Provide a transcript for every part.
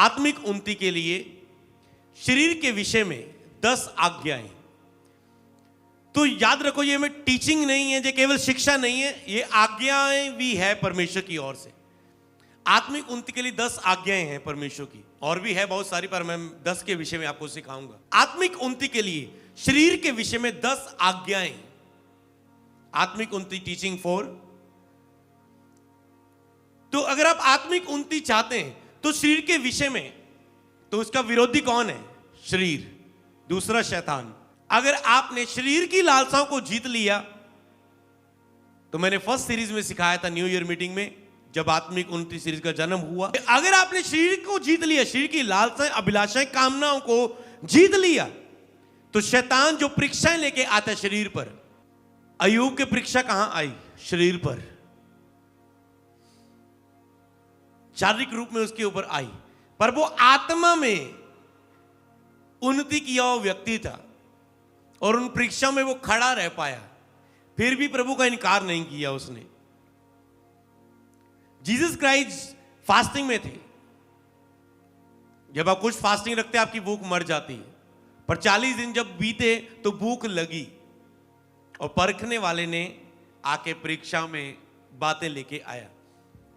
आत्मिक उन्नति के लिए शरीर के विषय में 10 आज्ञाएं। तो याद रखो, ये में टीचिंग नहीं है, ये केवल शिक्षा नहीं है, ये आज्ञाएं भी है परमेश्वर की ओर से। आत्मिक उन्नति के लिए 10 आज्ञाएं हैं परमेश्वर की, और भी है बहुत सारी, पर मैं 10 के विषय में आपको सिखाऊंगा। आत्मिक उन्नति के लिए शरीर के विषय में 10 आज्ञाएं। आत्मिक उन्नति टीचिंग 4। तो अगर आप आत्मिक उन्नति चाहते हैं तो शरीर के विषय में, तो उसका विरोधी कौन है? शरीर, दूसरा शैतान। अगर आपने शरीर की लालसाओं को जीत लिया, तो मैंने फर्स्ट सीरीज में सिखाया था न्यू ईयर मीटिंग में, जब आत्मिक उन्नति सीरीज का जन्म हुआ, अगर आपने शरीर को जीत लिया, शरीर की लालसाएं, अभिलाषाएं, कामनाओं को जीत लिया, तो शैतान जो परीक्षाएं लेके आता है शरीर पर, अय्यूब की परीक्षा कहां आई? शरीर पर, शारीरिक रूप में उसके ऊपर आई, पर वो आत्मा में उन्नति किया हुआ व्यक्ति था और उन परीक्षाओं में वो खड़ा रह पाया, फिर भी प्रभु का इनकार नहीं किया उसने। जीसस क्राइस्ट फास्टिंग में थे। जब आप कुछ फास्टिंग रखते हैं आपकी भूख मर जाती है, पर 40 दिन जब बीते तो भूख लगी, और परखने वाले ने आके परीक्षा में बातें लेके आया,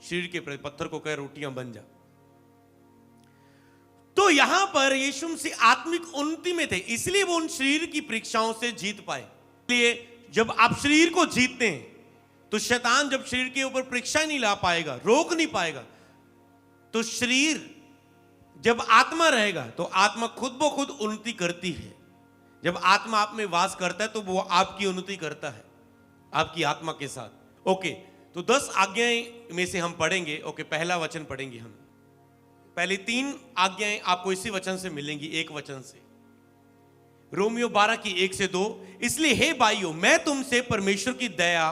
शरीर के प्रति पत्थर को कह रोटियां बन जा। तो यहां पर यीशु मसीह आत्मिक उन्नति में थे, इसलिए वो उन शरीर की परीक्षाओं से जीत पाए। इसलिए जब आप शरीर को जीतते हैं तो शैतान जब शरीर के ऊपर परीक्षा नहीं ला पाएगा, रोक नहीं पाएगा, तो शरीर जब आत्मा रहेगा तो आत्मा खुद ब खुद उन्नति करती है। जब आत्मा आप में वास करता है तो वो आपकी उन्नति करता है, आपकी आत्मा के साथ। ओके, तो 10 आज्ञाएं में से हम पढ़ेंगे। ओके, पहला वचन पढ़ेंगे हम। पहली 3 आज्ञाएं आपको इसी वचन से मिलेंगी, एक वचन से, रोमियो 12 की 1 से 2। इसलिए हे भाइयों, मैं तुमसे परमेश्वर की दया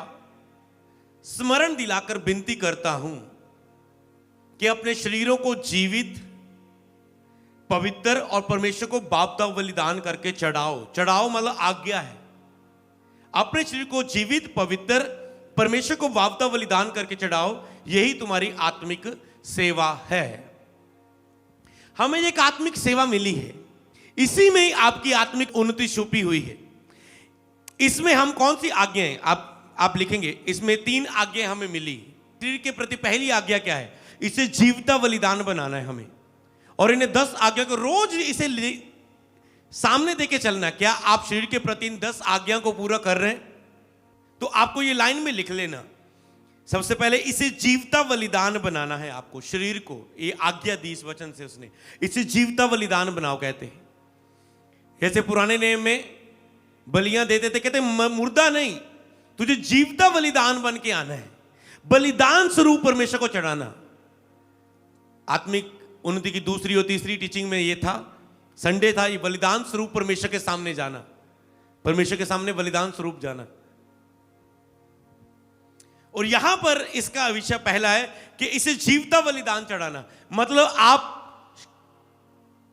स्मरण दिलाकर विनती करता हूं कि अपने शरीरों को जीवित, पवित्र और परमेश्वर को बावता बलिदान करके चढ़ाओ। चढ़ाओ मतलब आज्ञा है। अपने शरीर को जीवित, पवित्र, परमेश्वर को बावता बलिदान करके चढ़ाओ, यही तुम्हारी आत्मिक सेवा है। हमें एक आत्मिक सेवा मिली है, इसी में ही आपकी आत्मिक उन्नति छुपी हुई है। इसमें हम कौन सी आज्ञाएं आप लिखेंगे? इसमें 3 आज्ञाएं हमें मिली। शरीर के प्रति पहली आज्ञा क्या है? इसे जीवता बलिदान बनाना है हमें, और इन्हें 10 आज्ञा को रोज इसे सामने देके चलना है। क्या आप शरीर के प्रति इन 10 आज्ञा को पूरा कर रहे हैं? तो आपको ये लाइन में लिख लेना। सबसे पहले इसे जीवता बलिदान बनाना है आपको, शरीर को। ये आज्ञा दी इस वचन से उसने, इसे जीवता बलिदान बनाओ कहते हैं। जैसे पुराने नियम में बलियां देते थे, कहते मुर्दा नहीं, तुझे जीवता बलिदान बन के आना है, बलिदान स्वरूप परमेश्वर को चढ़ाना। आत्मिक उन्नति की दूसरी और तीसरी टीचिंग में ये था, संडे था, ये बलिदान स्वरूप परमेश्वर के सामने जाना, परमेश्वर के सामने बलिदान स्वरूप जाना। और यहां पर इसका विषय पहला है कि इसे जीवता बलिदान चढ़ाना। मतलब आप,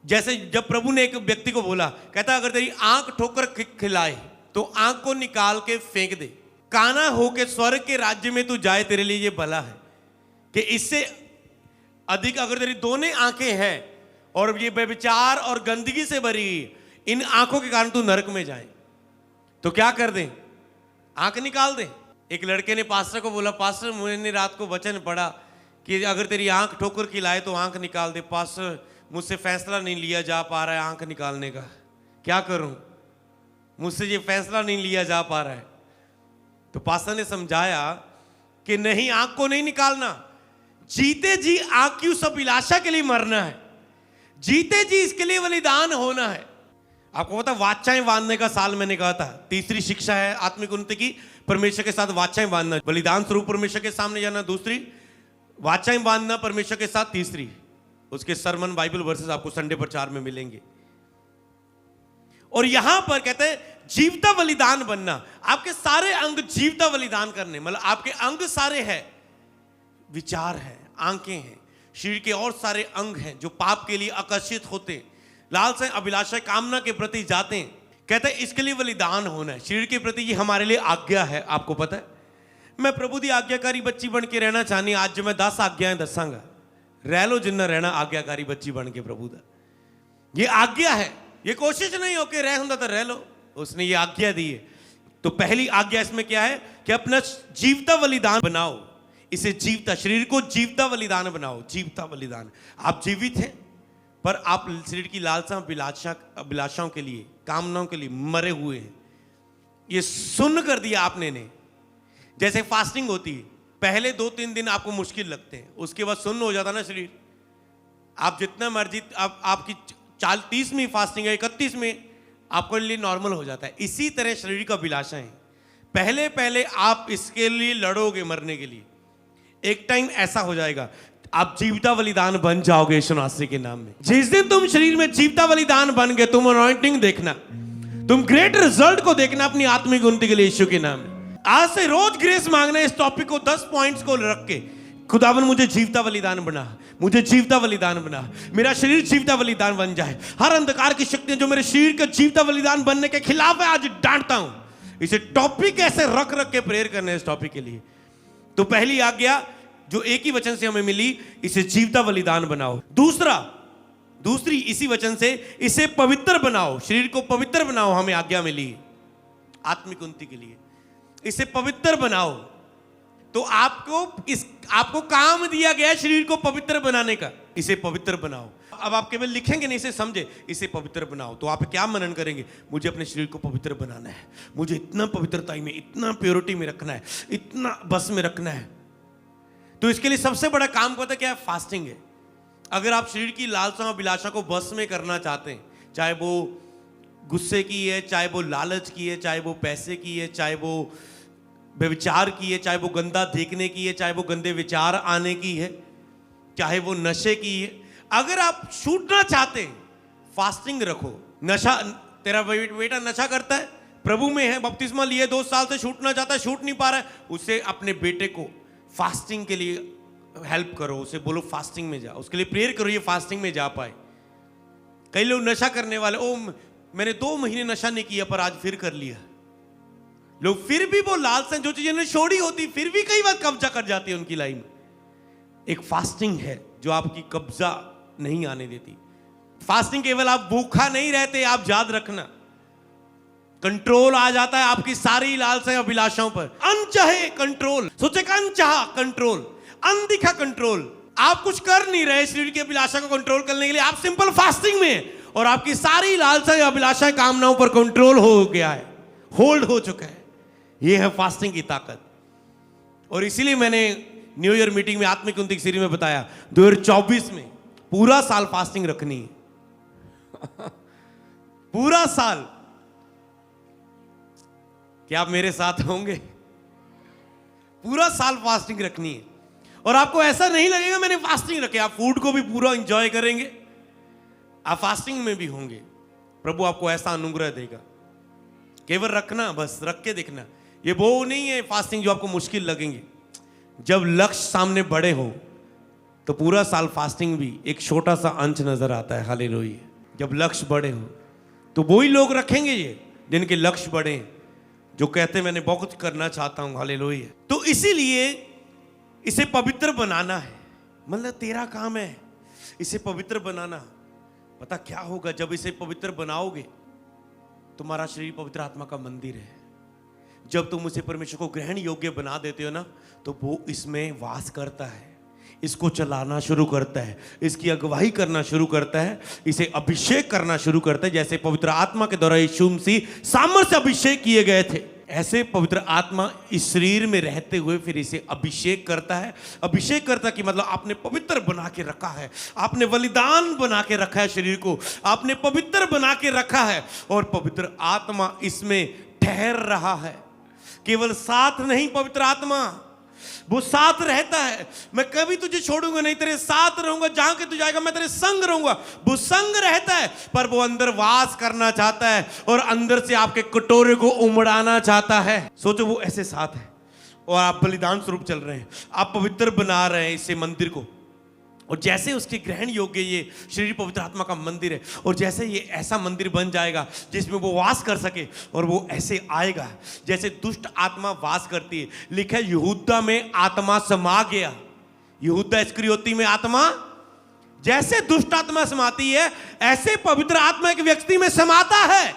जैसे जब प्रभु ने एक व्यक्ति को बोला, कहता अगर तेरी आंख ठोकर खिलाए तो आंख को निकाल के फेंक दे, काना होके स्वर्ग के राज्य में तू जाए, तेरे लिए ये भला है। कि इससे अधिक अगर तेरी दोनों आंखें हैं और ये व्यभिचार और गंदगी से भरी इन आंखों के कारण तू नरक में जाए, तो क्या कर दें? आंख निकाल दें। एक लड़के ने पास्टर को बोला, पास्टर मैंने रात को वचन पढ़ा कि अगर तेरी आंख ठोकर खिलाए तो आंख निकाल दे। पास्टर मुझसे फैसला नहीं लिया जा पा रहा है आंख निकालने का, क्या करूं? मुझसे ये फैसला नहीं लिया जा पा रहा है। तो पास्टर ने समझाया कि नहीं, आंख को नहीं निकालना, जीते जी आंख की उस अभिलाषा के लिए मरना है, जीते जी इसके लिए बलिदान होना है। आपको पता वाचाएं बांधने का साल मैंने कहा था, तीसरी शिक्षा है आत्मिक उन्नति की, परमेश्वर के साथ वाचाएं बांधना, बलिदान स्वरूप परमेश्वर के सामने जाना, दूसरी वाचाएं बांधना परमेश्वर के साथ, तीसरी उसके सरमन बाइबल वर्सेस आपको संडे प्रचार में मिलेंगे। और यहां पर कहते हैं जीवता बलिदान बनना, आपके सारे अंग जीवता बलिदान करने, मतलब आपके अंग सारे हैं, विचार है, आंखें हैं, शरीर के और सारे अंग हैं जो पाप के लिए आकर्षित होते हैं, लालसा, अभिलाषा, कामना के प्रति जाते हैं। कहते हैं इसके लिए बलिदान होना है शरीर के प्रति, ये हमारे लिए आज्ञा है। आपको पता है मैं प्रभु दी आज्ञाकारी बच्ची बन के रहना चाहनी, आज जो मैं 10 आज्ञाएं दसांगा, रह लो जिन्ना रहना आज्ञाकारी बच्ची बन के प्रभु दा। ये आज्ञा है, ये कोशिश नहीं हो कि रह हुंदा तो रह लो, उसने ये आज्ञा दी है। तो पहली आज्ञा इसमें क्या है कि अपना जीवता बलिदान बनाओ, इसे जीवता, शरीर को जीवता बलिदान बनाओ। जीवता बलिदान, आप जीवित हैं पर आप शरीर की लालसा अभिलाषाओं के लिए, कामनाओं के लिए मरे हुए हैं। ये सुन कर दिया आपने ने। जैसे फास्टिंग होती है, पहले 2-3 दिन आपको मुश्किल लगते हैं, उसके बाद सुन्न हो जाता ना शरीर। आप जितना मर्जी, आपकी 30वीं फास्टिंग है, 31 में आपके लिए नॉर्मल हो जाता है। इसी तरह शरीर का अभिलाषा है, पहले पहले आप इसके लिए लड़ोगे मरने के लिए, एक टाइम ऐसा हो जाएगा आप जीवता बलिदान बन जाओगे यीशु मसीह के नाम में। जिस दिन तुम शरीर में जीवता बलिदान बन गए, तुम अनॉइंटिंग देखना, तुम ग्रेट रिजल्ट को देखना अपनी आत्मिक उन्नति के लिए यीशु के नाम में। आज से रोज ग्रेस मांगना, इस टॉपिक को 10 पॉइंट्स को रख के, खुदावन मुझे जीवता बलिदान बना, मुझे जीवता बलिदान बना, मेरा शरीर जीवता बलिदान बन जाए। हर अंधकार की शक्तियां जो मेरे शरीर के जीवता बलिदान बनने के खिलाफ है, आज डांटता हूं। इसे टॉपिक ऐसे रख रख के प्रेयर करने इस टॉपिक के लिए। तो पहली आज्ञा जो एक ही वचन से हमें मिली, इसे जीवता बलिदान बनाओ। दूसरी इसी वचन से, इसे पवित्र बनाओ, शरीर को पवित्र बनाओ, हमें आज्ञा मिली आत्मिक उन्नति के लिए। इसे पवित्र बनाओ, तो आपको काम दिया गया शरीर को पवित्र बनाने का, इसे पवित्र बनाओ। अब आप केवल लिखेंगे नहीं, इसे समझे, इसे पवित्र बनाओ। तो आप क्या मनन करेंगे? मुझे अपने शरीर को पवित्र बनाना है, मुझे इतना पवित्रता में, इतना प्योरिटी में रखना है, इतना बस में रखना है। तो इसके लिए सबसे बड़ा काम पता क्या है? फास्टिंग है। अगर आप शरीर की लालसा अभिलाषा को बस में करना चाहते हैं, चाहे वो गुस्से की है, चाहे वो लालच की है, चाहे वो पैसे की है, चाहे वो व्यभिचार की है, चाहे वो गंदा देखने की है, चाहे वो गंदे विचार आने की है, चाहे वो नशे की है, अगर आप छूटना चाहते हैं, फास्टिंग रखो। नशा, तेरा बेटा नशा करता है, प्रभु में है, बपतिस्मा लिए 2 साल से छूटना चाहता है, छूट नहीं पा रहा है, उसे अपने बेटे को फास्टिंग के लिए हेल्प करो, उसे बोलो फास्टिंग में जा, उसके लिए प्रेयर करो, ये फास्टिंग में जा पाए। कई लोग नशा करने वाले, मैंने 2 महीने नशा नहीं किया पर आज फिर कर लिया। लोग फिर भी वो लालसा जो चीजें ने छोड़ी होती, फिर भी कई बार कब्जा कर जाती है उनकी लाइफ में। एक फास्टिंग है जो आपकी कब्जा नहीं आने देती। फास्टिंग केवल आप भूखा नहीं रहते, आप याद रखना, कंट्रोल आ जाता है आपकी सारी लालसा अभिलाषाओं पर। अनचाहे कंट्रोल, सोचे का अनचाहा कंट्रोल, अनदिखा कंट्रोल। आप कुछ कर नहीं रहे शरीर की अभिलाषा को कंट्रोल करने के लिए, आप सिंपल फास्टिंग में, और आपकी सारी लालसा अभिलाषा कामनाओं पर कंट्रोल हो गया है, होल्ड हो चुका है। यह है फास्टिंग की ताकत। और इसीलिए मैंने न्यू ईयर मीटिंग में आत्मिक उन्नति सीरीज में बताया, 2024 में पूरा साल फास्टिंग रखनी है। पूरा साल। क्या आप मेरे साथ होंगे? पूरा साल फास्टिंग रखनी है। और आपको ऐसा नहीं लगेगा मैंने फास्टिंग रखे, आप फूड को भी पूरा एंजॉय करेंगे, आप फास्टिंग में भी होंगे। प्रभु आपको ऐसा अनुग्रह देगा। केवल रखना, बस रख के देखना। ये वो नहीं है फास्टिंग जो आपको मुश्किल लगेंगे। जब लक्ष्य सामने बड़े हो तो पूरा साल फास्टिंग भी एक छोटा सा अंश नजर आता है। हालेलुया। जब लक्ष्य बड़े हो तो वही लोग रखेंगे ये जिनके लक्ष्य बड़े हैं, जो कहते हैं मैंने बहुत कुछ करना चाहता हूं। हालेलुया। तो इसीलिए इसे पवित्र बनाना है, मतलब तेरा काम है इसे पवित्र बनाना। पता क्या होगा? जब इसे पवित्र बनाओगे, तुम्हारा शरीर पवित्र आत्मा का मंदिर है। जब तुम उसे परमेश्वर को ग्रहण योग्य बना देते हो ना, तो वो इसमें वास करता है, इसको चलाना शुरू करता है, इसकी अगुवाई करना शुरू करता है, इसे अभिषेक करना शुरू करता है। जैसे पवित्र आत्मा के द्वारा यीशु मसीह सामर्थ्य से अभिषेक किए गए थे, ऐसे पवित्र आत्मा इस शरीर में रहते हुए फिर इसे अभिषेक करता है। अभिषेक करता कि मतलब आपने पवित्र बना के रखा है, आपने बलिदान बना के रखा है, शरीर को आपने पवित्र बना के रखा है, और पवित्र आत्मा इसमें ठहर रहा है। केवल साथ नहीं, पवित्र आत्मा वो साथ रहता है। मैं कभी तुझे छोड़ूंगा नहीं, तेरे साथ रहूंगा, जहां के तू जाएगा मैं तेरे संग रहूंगा। वो संग रहता है, पर वो अंदर वास करना चाहता है और अंदर से आपके कटोरे को उमड़ाना चाहता है। सोचो वो ऐसे साथ है और आप बलिदान स्वरूप चल रहे हैं, आप पवित्र बना रहे हैं इसे मंदिर को। और जैसे उसके ग्रहण योग्य ये शरीर पवित्र आत्मा का मंदिर है, और जैसे ये ऐसा मंदिर बन जाएगा जिसमें वो वास कर सके, और वो ऐसे आएगा जैसे दुष्ट आत्मा वास करती है। लिखा है यहूदा में आत्मा समा गया, यहूदा इस्करियोती में आत्मा जैसे दुष्ट आत्मा समाती है, ऐसे पवित्र आत्मा एक व्यक्ति में समाता है,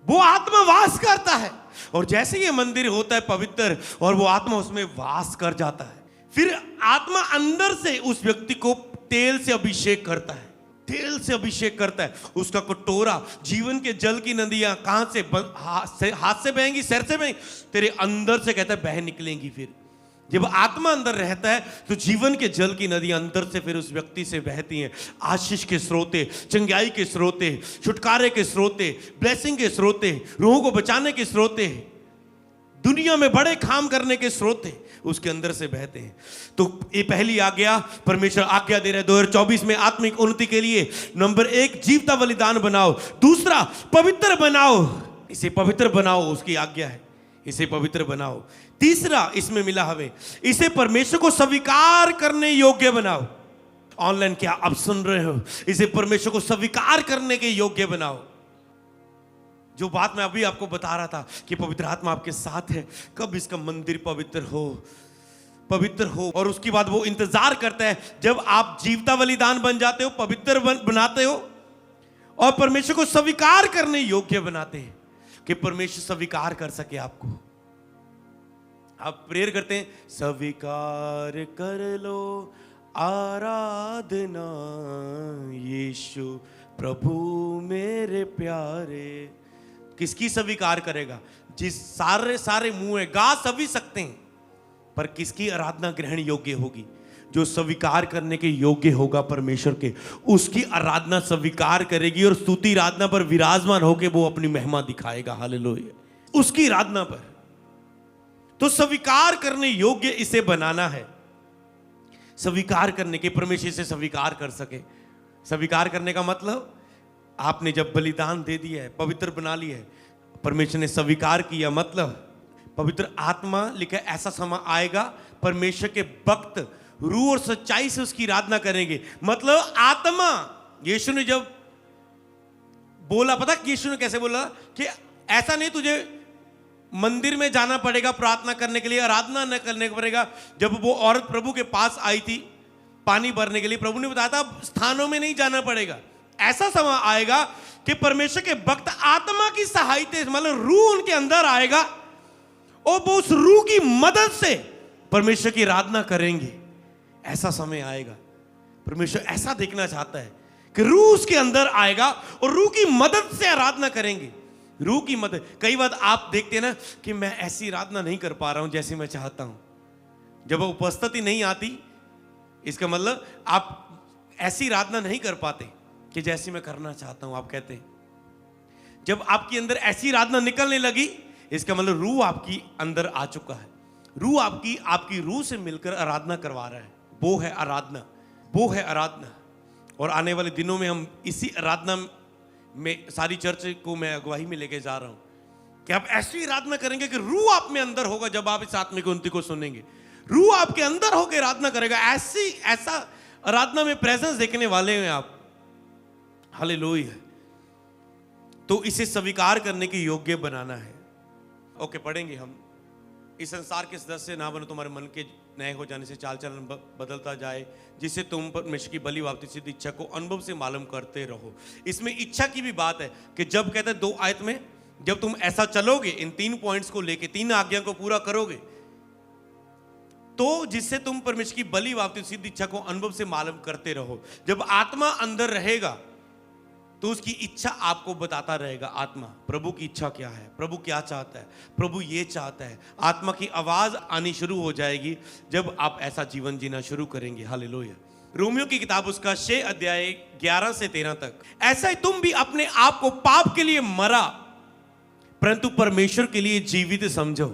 वो आत्मा वास करता है। और जैसे ये मंदिर होता है पवित्र, और वो आत्मा उसमें वास कर जाता है, फिर आत्मा अंदर से उस व्यक्ति को तेल से अभिषेक करता है, तेल से अभिषेक करता है। उसका कटोरा, जीवन के जल की नदियां कहां से, हाथ से बहेंगी, सिर से बहेंगी, तेरे अंदर से कहता है बह निकलेंगी। फिर जब आत्मा अंदर रहता है तो जीवन के जल की नदियां अंदर से फिर उस व्यक्ति से बहती हैं। आशीष के स्रोते, चंगाई के स्रोते, छुटकारे के स्रोते, ब्लेसिंग के स्रोते, रूहों को बचाने के स्रोते, दुनिया में बड़े काम करने के स्रोते उसके अंदर से बहते हैं। तो ये पहली आज्ञा, परमेश्वर आज्ञा दे रहे हैं 2024 में आत्मिक उन्नति के लिए। नंबर 1, जीवता बलिदान बनाओ। दूसरा, पवित्र बनाओ, इसे पवित्र बनाओ, उसकी आज्ञा है, इसे पवित्र बनाओ। तीसरा इसमें मिला हमें, इसे परमेश्वर को स्वीकार करने योग्य बनाओ। ऑनलाइन क्या आप सुन रहे हो, इसे परमेश्वर को स्वीकार करने के योग्य बनाओ। जो बात मैं अभी आपको बता रहा था कि पवित्र आत्मा आपके साथ है, कब इसका मंदिर पवित्र हो, पवित्र हो। और उसके बाद वो इंतजार करता है जब आप जीवता बलिदान बन जाते हो, पवित्र बनाते हो और परमेश्वर को स्वीकार करने योग्य बनाते हैं कि परमेश्वर स्वीकार कर सके आपको। आप प्रेयर करते हैं, स्वीकार कर लो आराधना यीशु प्रभु मेरे प्यारे। किसकी स्वीकार करेगा? जिस सारे मुंह है, गा सभी सकते हैं, पर किसकी आराधना ग्रहण योग्य होगी? जो स्वीकार करने के योग्य होगा परमेश्वर के, उसकी आराधना स्वीकार करेगी और स्तुति आराधना पर विराजमान होकर वो अपनी महिमा दिखाएगा। हालेलुया। उसकी आराधना पर तो स्वीकार करने योग्य इसे बनाना है। स्वीकार करने के, परमेश्वर से स्वीकार कर सके। स्वीकार करने का मतलब, आपने जब बलिदान दे दिया है, पवित्र बना लिया है, परमेश्वर ने स्वीकार किया, मतलब पवित्र आत्मा लिखा, ऐसा समय आएगा परमेश्वर के भक्त रूह और सच्चाई से उसकी आराधना करेंगे। मतलब आत्मा, यीशु ने जब बोला, पता यीशु ने कैसे बोला कि ऐसा नहीं तुझे मंदिर में जाना पड़ेगा प्रार्थना करने के लिए, आराधना न करने पड़ेगा। जब वो औरत प्रभु के पास आई थी पानी भरने के लिए, प्रभु ने बताया था स्थानों में नहीं जाना पड़ेगा। ऐसा समय आएगा कि परमेश्वर के भक्त आत्मा की सहायता, मतलब रूह उनके अंदर आएगा और वो उस रूह की मदद से परमेश्वर की आराधना करेंगे। ऐसा समय आएगा। परमेश्वर ऐसा देखना चाहता है कि रूह उसके अंदर आएगा और रूह की मदद से आराधना करेंगे। रूह की मदद। कई बार आप देखते हैं ना कि मैं ऐसी आराधना नहीं कर पा रहा हूं जैसे मैं चाहता हूं। जब उपस्थिति नहीं आती, इसका मतलब आप ऐसी आराधना नहीं कर पाते कि जैसी मैं करना चाहता हूं। आप कहते हैं जब आपके अंदर ऐसी आराधना निकलने लगी, इसका मतलब रूह आपकी अंदर आ चुका है। रूह आपकी रूह से मिलकर आराधना करवा रहा है। वो है आराधना, वो है आराधना। और आने वाले दिनों में हम इसी आराधना में सारी चर्च को मैं अगुवाई में लेके जा रहा हूं कि आप ऐसी आराधना करेंगे कि रूह आप में अंदर होगा। जब आप इस आत्मिक उन्नति को सुनेंगे, रूह आपके अंदर होकर आराधना करेगा। ऐसा आराधना में प्रेजेंस देखने वाले हैं आप। हालेलुया। तो इसे स्वीकार करने के योग्य बनाना है। ओके, पढ़ेंगे हम। इस संसार के सदस्य ना बनो, तुम्हारे मन के नए हो जाने से चाल चलन बदलता जाए, जिससे तुम परमेश्वर की बलि वापसी सिद्ध इच्छा को अनुभव से मालूम करते रहो। इसमें इच्छा की भी बात है कि जब कहते हैं 2 आयत में, जब तुम ऐसा चलोगे, इन 3 पॉइंट्स को लेके, 3 आज्ञा को पूरा करोगे, तो जिससे तुम परमेश्वर की बलि वापसी सिद्ध इच्छा को अनुभव से मालूम करते रहो। जब आत्मा अंदर रहेगा तो उसकी इच्छा आपको बताता रहेगा। आत्मा, प्रभु की इच्छा क्या है, प्रभु क्या चाहता है, प्रभु ये चाहता है। आत्मा की आवाज आनी शुरू हो जाएगी जब आप ऐसा जीवन जीना शुरू करेंगे। हालेलुया। रोमियो की किताब उसका 6 अध्याय 11 से 13 तक। ऐसा ही तुम भी अपने आप को पाप के लिए मरा परंतु परमेश्वर के लिए जीवित समझो।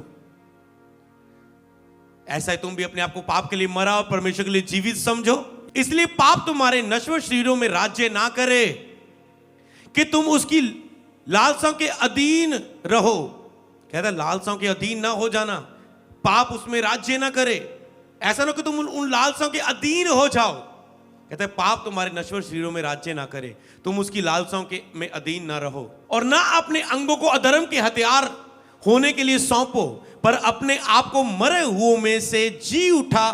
ऐसा ही तुम भी अपने आप को पाप के लिए मरा और परमेश्वर के लिए जीवित समझो। इसलिए पाप तुम्हारे नश्वर शरीरों में राज्य ना करे कि तुम उसकी लालसाओं के अधीन रहो। कहता है लालसाओं के अधीन ना हो जाना, पाप उसमें राज्य ना करे। ऐसा ना कि तुम उन लालसाओं के अधीन हो जाओ। कहता है पाप तुम्हारे नश्वर शरीरों में राज्य ना करे, तुम उसकी लालसाओं के में अधीन ना रहो। और ना अपने अंगों को अधर्म के हथियार होने के लिए सौंपो, पर अपने आप को मरे हुओं में से जी उठा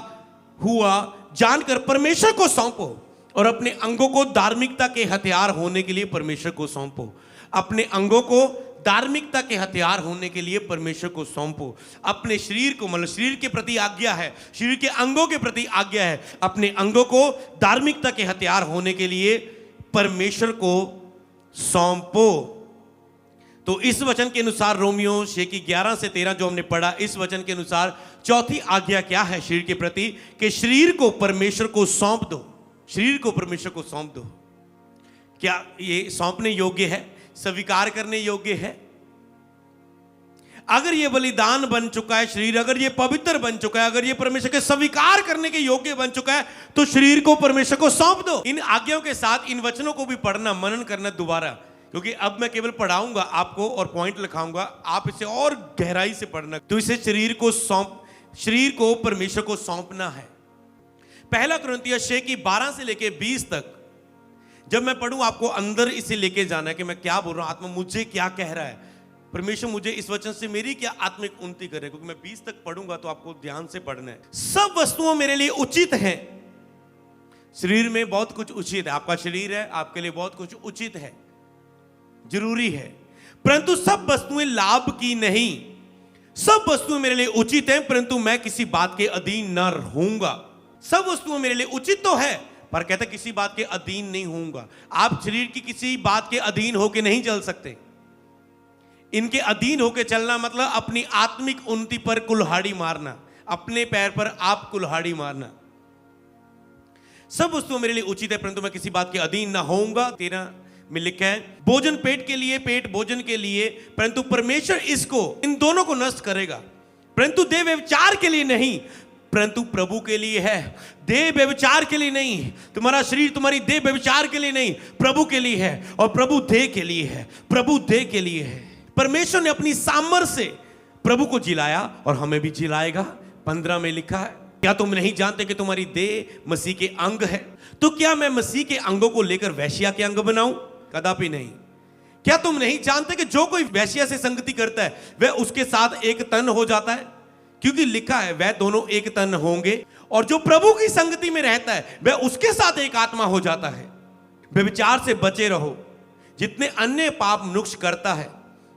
हुआ जानकर परमेश्वर को सौंपो। और अपने अंगों को धार्मिकता के हथियार होने के लिए परमेश्वर को सौंपो। अपने अंगों को धार्मिकता के हथियार होने के लिए परमेश्वर को सौंपो। अपने शरीर को, मतलब शरीर के प्रति आज्ञा है, शरीर के अंगों के प्रति आज्ञा है, अपने अंगों को धार्मिकता के हथियार होने के लिए परमेश्वर को सौंपो। तो इस वचन के अनुसार रोमियो 6 की 11 से 13 जो हमने पढ़ा, इस वचन के अनुसार चौथी आज्ञा क्या है शरीर के प्रति? कि शरीर को परमेश्वर को सौंप दो। शरीर को परमेश्वर को सौंप दो। क्या ये सौंपने योग्य है? स्वीकार करने योग्य है? अगर ये बलिदान बन चुका है शरीर, अगर ये पवित्र बन चुका है, अगर ये परमेश्वर के स्वीकार करने के योग्य बन चुका है, तो शरीर को परमेश्वर को सौंप दो। इन आज्ञाओं के साथ इन वचनों को भी पढ़ना, मनन करना दोबारा, क्योंकि अब मैं केवल पढ़ाऊंगा आपको और पॉइंट लिखाऊंगा, आप इसे और गहराई से पढ़ना। तो इसे शरीर को परमेश्वर को सौंपना है। पहला कुरिन्थियों 6 की 12 से लेके 20 तक जब मैं पढ़ूं, आपको अंदर इसे लेके जाना है कि मैं क्या बोल रहा हूं, आत्मा मुझे क्या कह रहा है, परमेश्वर मुझे इस वचन से मेरी क्या आत्मिक उन्नति करे, क्योंकि मैं 20 तक पढ़ूंगा तो आपको ध्यान से पढ़ना है। सब वस्तुओं मेरे लिए उचित हैं। शरीर में बहुत कुछ उचित है, आपका शरीर है, आपके लिए बहुत कुछ उचित है, जरूरी है, परंतु सब वस्तुएं लाभ की नहीं। सब वस्तुएं मेरे लिए उचित हैं, परंतु मैं किसी बात के अधीन न रहूंगा। सब वस्तुएं मेरे लिए उचित तो है, पर कहते किसी बात के अधीन नहीं होऊंगा। आप शरीर की किसी बात के अधीन होके नहीं चल सकते। इनके अधीन होके चलना मतलब अपनी आत्मिक उन्नति पर कुल्हाड़ी मारना, अपने पैर पर आप कुल्हाड़ी मारना। सब वस्तुएं मेरे लिए उचित है, परंतु मैं किसी बात के अधीन ना होऊंगा। 13 में लिखा है, भोजन पेट के लिए, पेट भोजन के लिए, परंतु परमेश्वर इसको, इन दोनों को नष्ट करेगा। परंतु देह व्यभिचार के लिए नहीं, परंतु प्रभु के लिए है। देह व्यभिचार के लिए नहीं, तुम्हारा शरीर, तुम्हारी देह व्यभिचार के लिए नहीं, प्रभु के लिए है। और प्रभु देह के लिए है, प्रभु देह के लिए है। परमेश्वर ने अपनी सामर्थ्य से प्रभु को जिलाया और हमें भी जिलाएगा। 15 में लिखा है, क्या तुम नहीं जानते कि तुम्हारी देह मसीह के अंग है? तो क्या मैं मसीह के अंगों को लेकर वेश्या के अंग बनाऊं? कदापि नहीं। क्या तुम नहीं जानते कि जो कोई वेश्या से संगति करता है वह उसके साथ एक तन हो जाता है? क्योंकि लिखा है, वह दोनों एक तन होंगे। और जो प्रभु की संगति में रहता है वह उसके साथ एक आत्मा हो जाता है। व्यभिचार से बचे रहो। जितने अन्य पाप मनुष्य करता है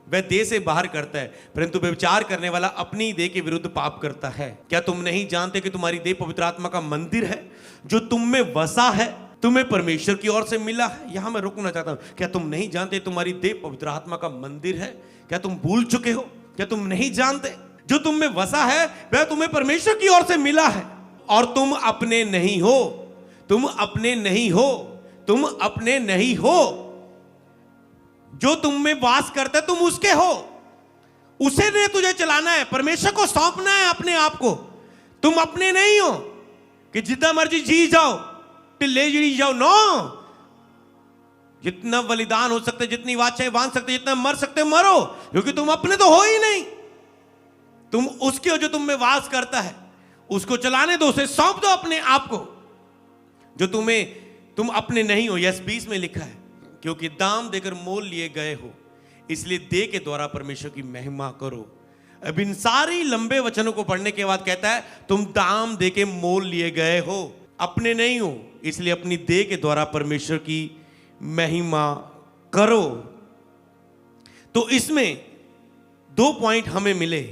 वह देह से बाहर करता है, परंतु व्यभिचार करने वाला अपनी देह के विरुद्ध पाप करता है। क्या तुम नहीं जानते कि तुम्हारी देह पवित्र आत्मा का मंदिर है जो तुम में वसा है, तुम्हें परमेश्वर की ओर से मिला है? यहां मैं रुकना चाहता हूं। क्या तुम नहीं जानते तुम्हारी देह पवित्र आत्मा का मंदिर है? क्या तुम भूल चुके हो? क्या तुम नहीं जानते जो तुम में वसा है वह तुम्हें परमेश्वर की ओर से मिला है? और तुम अपने नहीं हो, तुम अपने नहीं हो, तुम अपने नहीं हो। जो तुम में वास करता है तुम उसके हो, उसे ने तुझे चलाना है, परमेश्वर को सौंपना है अपने आप को। तुम अपने नहीं हो कि जितना मर्जी जी जाओ, टिल्ले जी जाओ। नो, जितना बलिदान हो सकते, जितनी वाचाएं बांध सकते, जितना मर सकते मरो, क्योंकि तुम अपने तो हो ही नहीं। तुम उसके हो जो तुम में वास करता है, उसको चलाने दो, उसे सौंप दो अपने आप को जो तुम अपने नहीं हो। यस 20 में लिखा है, क्योंकि दाम देकर मोल लिए गए हो, इसलिए देह के द्वारा परमेश्वर की महिमा करो। अब इन सारी लंबे वचनों को पढ़ने के बाद कहता है, तुम दाम देके मोल लिए गए हो, अपने नहीं हो, इसलिए अपनी देह के द्वारा परमेश्वर की महिमा करो। तो इसमें 2 पॉइंट हमें मिले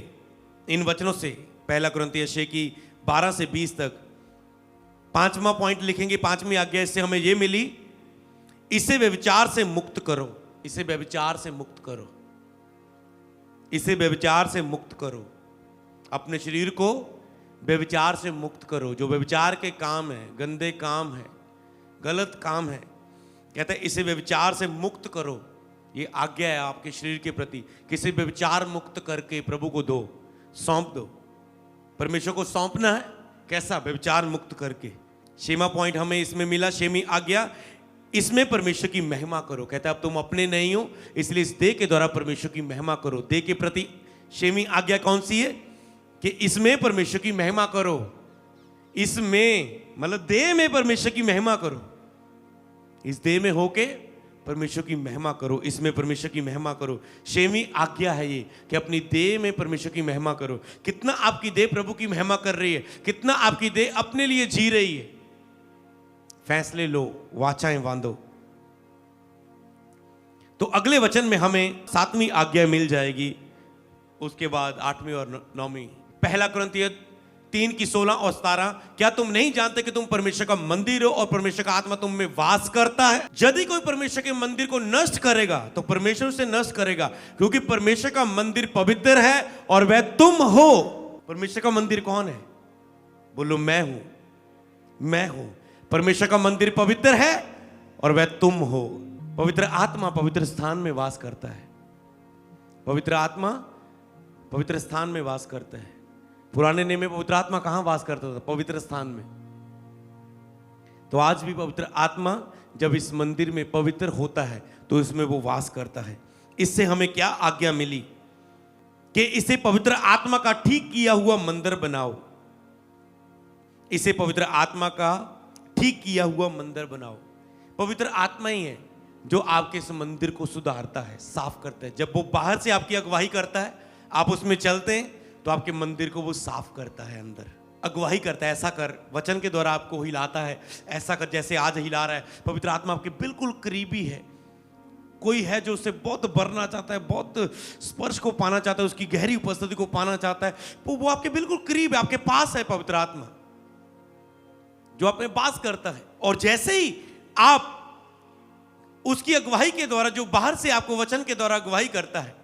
इन वचनों से। पहला कुरिन्थियों 6 की 12 से 20 तक। 5वां पॉइंट लिखेंगे, 5वीं आज्ञा इससे हमें यह मिली, इसे व्यभिचार से मुक्त करो। इसे व्यभिचार से मुक्त करो, इसे व्यभिचार से मुक्त करो। अपने शरीर को व्यभिचार से मुक्त करो। जो व्यभिचार के काम है, गंदे काम है, गलत काम है, कहते हैं इसे व्यभिचार से मुक्त करो। ये आज्ञा है आपके शरीर के प्रति, किसी व्यभिचार मुक्त करके प्रभु को दो, सौंप दो। परमेश्वर को सौंपना है, कैसा? व्यभिचार मुक्त करके। 6वां पॉइंट हमें इसमें मिला, 6वीं आज्ञा, इसमें परमेश्वर की महिमा करो। कहता है अब तुम अपने नहीं हो, इसलिए इस देह के द्वारा परमेश्वर की महिमा करो। देह के प्रति 6वीं आज्ञा कौन सी है? कि इसमें परमेश्वर की महिमा करो। इसमें मतलब देह में परमेश्वर की महिमा करो। इस देह में होके परमेश्वर की महिमा करो, इसमें परमेश्वर की महिमा करो। 6वीं आज्ञा है ये कि अपनी देह में परमेश्वर की महिमा करो। कितना आपकी देह प्रभु की महिमा कर रही है, कितना आपकी देह अपने लिए जी रही है, फैसले लो, वाचाएं बांधो। तो अगले वचन में हमें 7वीं आज्ञा मिल जाएगी, उसके बाद 8वीं और 9वीं। पहला कुरिन्थियों 3:16 और 17, क्या तुम नहीं जानते कि तुम परमेश्वर का मंदिर हो और परमेश्वर का आत्मा तुम में वास करता है? यदि कोई परमेश्वर के मंदिर को नष्ट करेगा तो परमेश्वर उसे नष्ट करेगा, क्योंकि परमेश्वर का मंदिर पवित्र है और वह तुम हो। परमेश्वर का मंदिर कौन है? बोलो मैं हूं, मैं हूं। परमेश्वर का मंदिर पवित्र है और वह तुम हो। पवित्र आत्मा पवित्र स्थान में वास करता है। पवित्र आत्मा पवित्र स्थान में वास करता है। पुराने नियम में पवित्र आत्मा कहां वास करता था? पवित्र स्थान में। तो आज भी पवित्र आत्मा जब इस मंदिर में पवित्र होता है तो इसमें वो वास करता है। इससे हमें क्या आज्ञा मिली कि इसे पवित्र आत्मा का ठीक किया हुआ मंदिर बनाओ। इसे पवित्र आत्मा का ठीक किया हुआ मंदिर बनाओ। पवित्र आत्मा ही है जो आपके इस मंदिर को सुधारता है, साफ करता है। जब वो बाहर से आपकी अगुवाई करता है, आप उसमें चलते हैं, तो आपके मंदिर को वो साफ करता है, अंदर अगुवाई करता है। ऐसा कर, वचन के द्वारा आपको हिलाता है, ऐसा कर जैसे आज हिला रहा है। पवित्र आत्मा आपके बिल्कुल करीबी है। कोई है जो उससे बहुत बढ़ना चाहता है, बहुत स्पर्श को पाना चाहता है, उसकी गहरी उपस्थिति को पाना चाहता है, वो आपके बिल्कुल करीब है, आपके पास है पवित्र आत्मा जो आप में वास करता है। और जैसे ही आप उसकी अगुवाई के द्वारा, जो बाहर से आपको वचन के द्वारा अगुवाई करता है,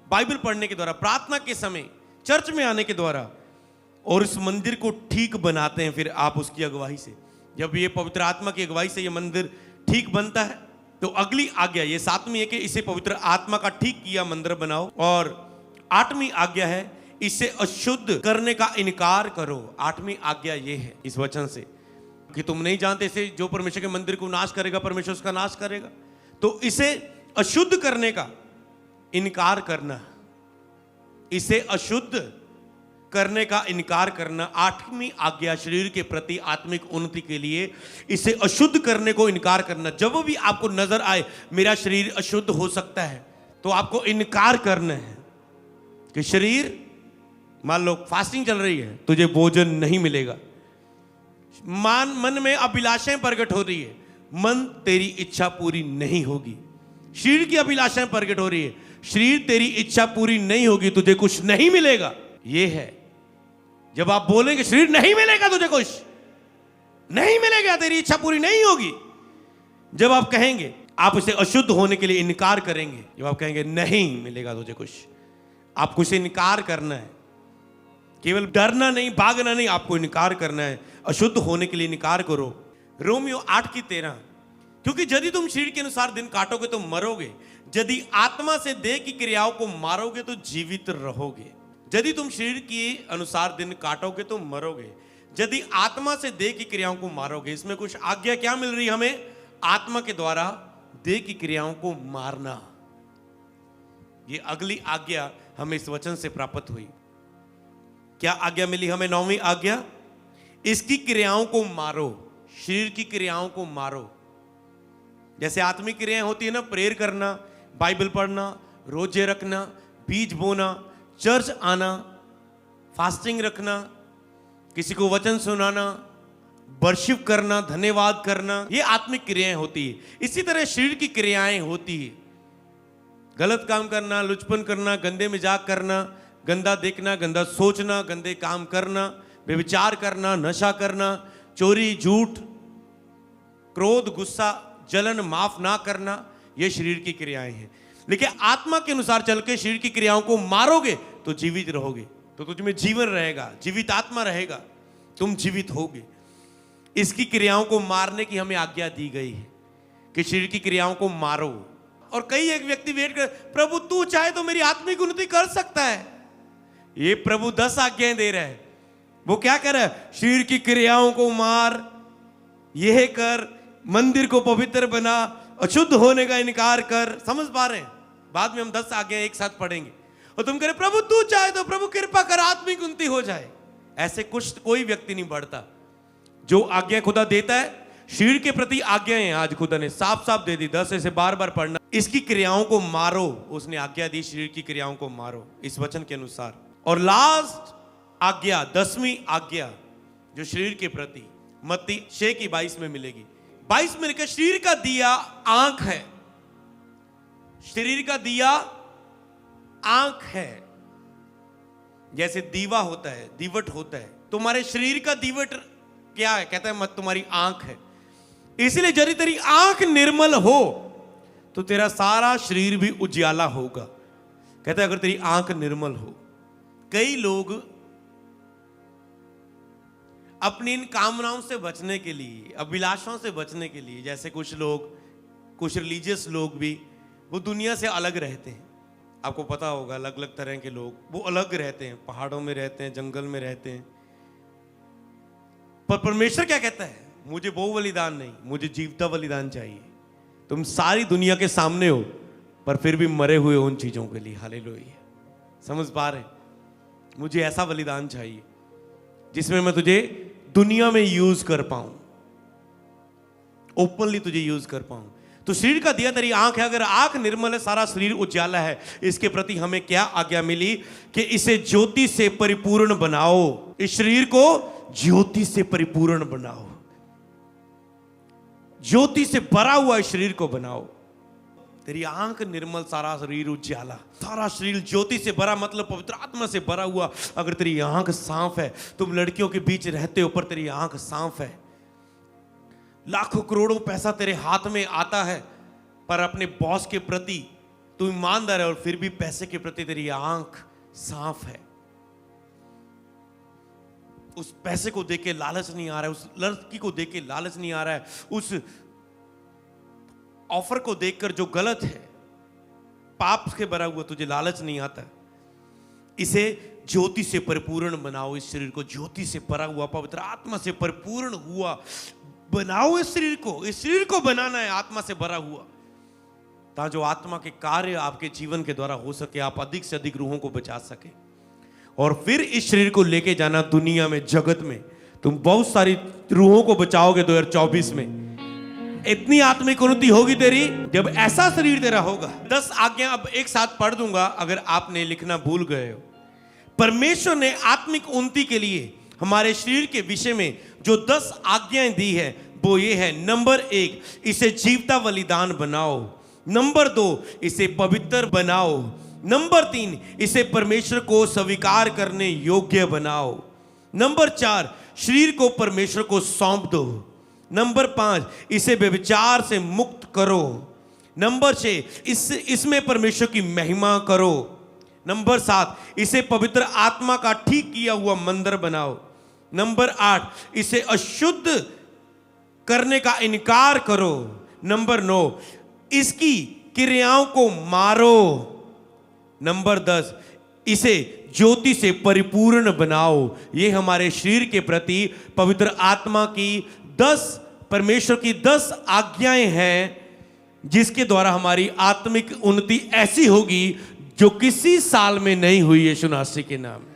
बाइबल पढ़ने के द्वारा, प्रार्थना के समय, चर्च में आने के द्वारा, और इस मंदिर को ठीक बनाते हैं, फिर आप उसकी अगुवाई से, जब ये पवित्र आत्मा की अगुवाई से ये मंदिर ठीक बनता है, तो अगली आज्ञा ये 7वीं है कि इसे पवित्र आत्मा का ठीक किया मंदिर बनाओ। और 8वीं आज्ञा है इसे अशुद्ध करने का इनकार करो। 8वीं आज्ञा ये है इस वचन से कि तुम नहीं जानते इसे जो परमेश्वर के मंदिर को नाश करेगा, परमेश्वर उसका नाश करेगा। तो इसे अशुद्ध करने का इनकार करना, इसे अशुद्ध करने का इनकार करना। 8वीं आज्ञा शरीर के प्रति आत्मिक उन्नति के लिए इसे अशुद्ध करने को इनकार करना। जब भी आपको नजर आए मेरा शरीर अशुद्ध हो सकता है, तो आपको इनकार करना है कि शरीर, मान लो फास्टिंग चल रही है, तुझे भोजन नहीं मिलेगा। मन में अभिलाषाएं प्रकट हो रही है, मन तेरी इच्छा पूरी नहीं होगी। शरीर की अभिलाषाएं प्रकट हो रही है, शरीर तेरी इच्छा पूरी नहीं होगी, तुझे कुछ नहीं मिलेगा। ये है जब आप बोलेंगे शरीर नहीं मिलेगा, तुझे कुछ नहीं मिलेगा, तेरी इच्छा पूरी नहीं होगी। जब आप कहेंगे, आप उसे अशुद्ध होने के लिए इनकार करेंगे। जब आप कहेंगे नहीं मिलेगा तुझे कुछ, आपको उसे इनकार करना है। केवल डरना नहीं, भागना नहीं, आपको इनकार करना है। अशुद्ध होने के लिए इनकार करो। रोमियो 8:13, क्योंकि यदि तुम शरीर के अनुसार दिन काटोगे तो मरोगे, यदि आत्मा से देह की क्रियाओं को मारोगे तो जीवित रहोगे। यदि तुम शरीर के अनुसार दिन काटोगे तो मरोगे, यदि आत्मा से देह की क्रियाओं को मारोगे। इसमें कुछ आज्ञा क्या मिल रही है हमें? आत्मा के द्वारा देह की क्रियाओं को मारना। ये अगली आज्ञा हमें इस वचन से प्राप्त हुई। क्या आज्ञा मिली हमें? 9वीं आज्ञा, इसकी क्रियाओं को मारो, शरीर की क्रियाओं को मारो। जैसे आत्मिक क्रियाएं होती है ना, प्रेयर करना, बाइबल पढ़ना, रोजे रखना, बीज बोना, चर्च आना, फास्टिंग रखना, किसी को वचन सुनाना, वर्शिप करना, धन्यवाद करना, ये आत्मिक क्रियाएं होती है। इसी तरह शरीर की क्रियाएं होती है। गलत काम करना, लुचपन करना, गंदे मजाक करना, गंदा देखना, गंदा सोचना, गंदे काम करना, व्यभिचार करना, नशा करना, चोरी, झूठ, क्रोध, गुस्सा, जलन, माफ ना करना, ये शरीर की क्रियाएं हैं। लेकिन आत्मा के अनुसार चल के शरीर की क्रियाओं को मारोगे तो जीवित रहोगे, तो तुझ में जीवन रहेगा, जीवित आत्मा रहेगा, तुम जीवित होगे। इसकी क्रियाओं को मारने की हमें आज्ञा दी गई है कि शरीर की क्रियाओं को मारो। और कई एक व्यक्ति वेट कर, प्रभु तू चाहे तो मेरी आत्मिक उन्नति कर सकता है। ये प्रभु 10 आज्ञाएं दे रहा है। वो क्या कर रहा है? शरीर की क्रियाओं को मार, यह कर, मंदिर को पवित्र बना, अशुद्ध होने का इनकार कर। समझ पा रहे हैं? बाद में हम 10 आज्ञाएं एक साथ पढ़ेंगे। और तुम कह रहे प्रभु तू चाहे तो प्रभु कृपा कर आत्मिक उन्नति हो जाए। ऐसे कुछ कोई व्यक्ति नहीं बढ़ता। जो आज्ञा खुदा देता है, शरीर के प्रति आज्ञाएं आज खुदा ने साफ साफ दे दी, 10 से बार पढ़ना। इसकी क्रियाओं को मारो, उसने आज्ञा दी, शरीर की क्रियाओं को मारो इस वचन के अनुसार। और लास्ट आज्ञा, 10वीं आज्ञा जो शरीर के प्रति, मत्ती 6:22 में मिलेगी, 22 में लिखा शरीर का दिया आंख है। शरीर का दिया आंख है। जैसे दीवा होता है, दीवट होता है, तुम्हारे शरीर का दीवट क्या है? कहता है मत तुम्हारी आंख है। इसलिए यदि तेरी आंख निर्मल हो तो तेरा सारा शरीर भी उजियाला होगा। कहता है अगर तेरी आंख निर्मल हो। कई लोग अपनी इन कामनाओं से बचने के लिए, अभिलाषाओं से बचने के लिए, जैसे कुछ लोग, कुछ रिलीजियस लोग भी, वो दुनिया से अलग रहते हैं। आपको पता होगा अलग अलग तरह के लोग वो अलग रहते हैं, पहाड़ों में रहते हैं, जंगल में रहते हैं। पर परमेश्वर क्या कहता है? मुझे वो बलिदान नहीं, मुझे जीवता बलिदान चाहिए। तुम सारी दुनिया के सामने हो पर फिर भी मरे हुए उन चीजों के लिए। हालेलुया। समझ पा रहे? मुझे ऐसा बलिदान चाहिए जिसमें मैं तुझे दुनिया में यूज कर पाऊं, ओपनली तुझे यूज कर पाऊं। तो शरीर का दिया तेरी आंख है। अगर आंख निर्मल है, सारा शरीर उजाला है। इसके प्रति हमें क्या आज्ञा मिली? कि इसे ज्योति से परिपूर्ण बनाओ। इस शरीर को ज्योति से परिपूर्ण बनाओ। ज्योति से भरा हुआ इस शरीर को बनाओ। तेरी आंख निर्मल, सारा शरीर उजाला, सारा शरीर ज्योति से भरा, मतलब पवित्र आत्मा से भरा हुआ। अगर तेरी आंख साफ है, तुम लड़कियों के बीच रहते हो पर तेरी आंख साफ है, लाखों करोड़ों पैसा तेरे हाथ में आता है पर अपने बॉस के प्रति तू ईमानदार है और फिर भी पैसे के प्रति तेरी आंख साफ है। उस पैसे को देख के लालच नहीं आ रहा है, उस लड़की को देख के लालच नहीं आ रहा है, उस ऑफर को देखकर जो गलत है, पाप के भरा हुआ, तुझे लालच नहीं आता। इसे ज्योति से परिपूर्ण बनाओ। इस शरीर को ज्योति से भरा हुआ, पवित्र आत्मा से परिपूर्ण हुआ बनाओ। इस शरीर को, इस शरीर को बनाना है आत्मा से भरा हुआ, ताकि जो आत्मा के कार्य आपके जीवन के द्वारा हो सके, आप अधिक से अधिक रूहों को बचा सके। और फिर इस शरीर को लेके जाना दुनिया में, जगत में। तुम बहुत सारी रूहों को बचाओगे 2024 में। इतनी आत्मिक उन्नति होगी तेरी जब ऐसा शरीर तेरा होगा। 10 आज्ञा अब एक साथ पढ़ दूंगा अगर आपने लिखना भूल गए हो। परमेश्वर ने आत्मिक उन्नति के लिए हमारे शरीर के विषय में जो 10 आज्ञाएं दी है वो ये है। नंबर 1, इसे जीवता बलिदान बनाओ। नंबर 2, इसे पवित्र बनाओ। नंबर 3, इसे परमेश्वर को स्वीकार करने योग्य बनाओ। नंबर 4, शरीर को परमेश्वर को सौंप दो। नंबर 5, इसे व्यभिचार से मुक्त करो। नंबर 6, इसमें परमेश्वर की महिमा करो। नंबर 7, इसे पवित्र आत्मा का ठीक किया हुआ मंदिर बनाओ। नंबर 8, इसे अशुद्ध करने का इनकार करो। नंबर 9, इसकी क्रियाओं को मारो। नंबर 10, इसे ज्योति से परिपूर्ण बनाओ। ये हमारे शरीर के प्रति पवित्र आत्मा की 10, परमेश्वर की 10 आज्ञाएं हैं, जिसके द्वारा हमारी आत्मिक उन्नति ऐसी होगी जो किसी साल में नहीं हुई। यीशु मसीह के नाम में।